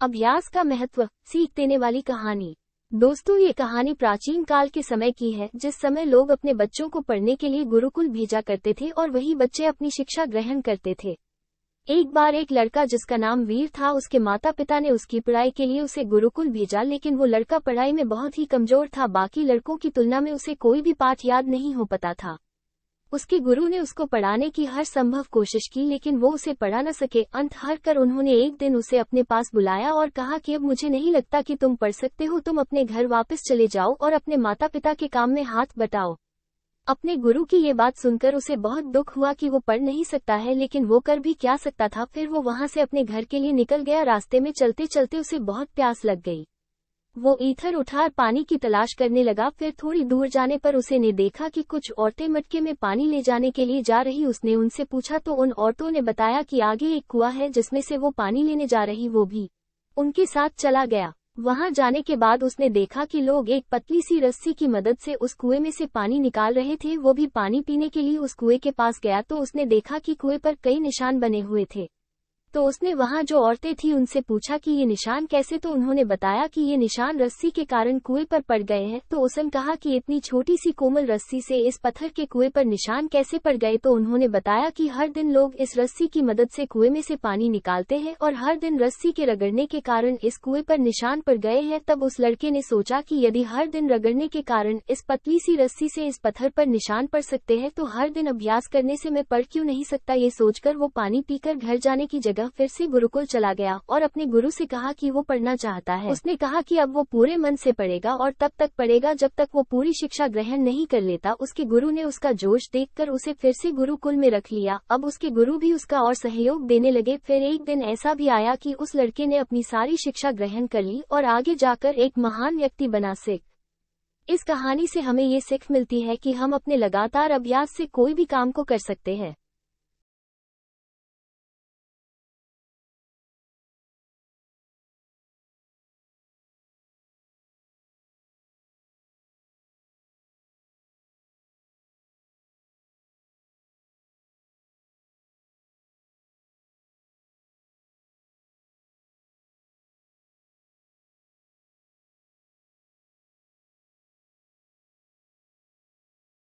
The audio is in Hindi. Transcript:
अभ्यास का महत्व, सीख देने वाली कहानी। दोस्तों, ये कहानी प्राचीन काल के समय की है, जिस समय लोग अपने बच्चों को पढ़ने के लिए गुरुकुल भेजा करते थे और वही बच्चे अपनी शिक्षा ग्रहण करते थे। एक बार एक लड़का जिसका नाम वीर था, उसके माता पिता ने उसकी पढ़ाई के लिए उसे गुरुकुल भेजा, लेकिन वो लड़का पढ़ाई में बहुत ही कमजोर था। बाकी लड़कों की तुलना में उसे कोई भी पाठ याद नहीं हो पाता था। उसके गुरु ने उसको पढ़ाने की हर संभव कोशिश की, लेकिन वो उसे पढ़ा न सके। अंत हार कर उन्होंने एक दिन उसे अपने पास बुलाया और कहा कि अब मुझे नहीं लगता कि तुम पढ़ सकते हो, तुम अपने घर वापस चले जाओ और अपने माता पिता के काम में हाथ बटाओ। अपने गुरु की ये बात सुनकर उसे बहुत दुख हुआ कि वो पढ़ नहीं सकता है, लेकिन वो कर भी क्या सकता था। फिर वो वहां से अपने घर के लिए निकल गया। रास्ते में चलते चलते उसे बहुत प्यास लग गई। वो ईथर उठा पानी की तलाश करने लगा। फिर थोड़ी दूर जाने पर उसे ने देखा कि कुछ औरतें मटके में पानी ले जाने के लिए जा रही। उसने उनसे पूछा तो उन औरतों ने बताया कि आगे एक कुआं है जिसमें से वो पानी लेने जा रही। वो भी उनके साथ चला गया। वहां जाने के बाद उसने देखा कि लोग एक पतली सी रस्सी की मदद से उस कुएं में से पानी निकाल रहे थे। वो भी पानी पीने के लिए उस कुएं के पास गया तो उसने देखा कि कुएं पर कई निशान बने हुए थे। तो उसने वहां जो औरतें थी उनसे पूछा कि ये निशान कैसे, तो उन्होंने बताया कि ये निशान रस्सी के कारण कुएं पर पड़ गए हैं। तो उसने कहा कि इतनी छोटी सी कोमल रस्सी से इस पत्थर के कुएं पर निशान कैसे पड़ गए। तो उन्होंने बताया कि हर दिन लोग इस रस्सी की मदद से कुएं में से पानी निकालते हैं और हर दिन रस्सी के रगड़ने के कारण इस कुएं पर निशान पड़ गए हैं। तब उस लड़के ने सोचा कि यदि हर दिन रगड़ने के कारण इस पतली सी रस्सी से इस पत्थर पर निशान पड़ सकते हैं, तो हर दिन अभ्यास करने से मैं पढ़ क्यों नहीं सकता। ये सोचकर वो पानी पीकर घर जाने की जगह फिर से गुरुकुल चला गया और अपने गुरु से कहा कि वो पढ़ना चाहता है। उसने कहा कि अब वो पूरे मन से पढ़ेगा और तब तक पढ़ेगा जब तक वो पूरी शिक्षा ग्रहण नहीं कर लेता। उसके गुरु ने उसका जोश देखकर उसे फिर से गुरुकुल में रख लिया। अब उसके गुरु भी उसका और सहयोग देने लगे। फिर एक दिन ऐसा भी आया कि उस लड़के ने अपनी सारी शिक्षा ग्रहण कर ली और आगे जाकर एक महान व्यक्ति बना। सीख, इस कहानी से हमें ये सीख मिलती है कि हम अपने लगातार अभ्यास से कोई भी काम को कर सकते हैं।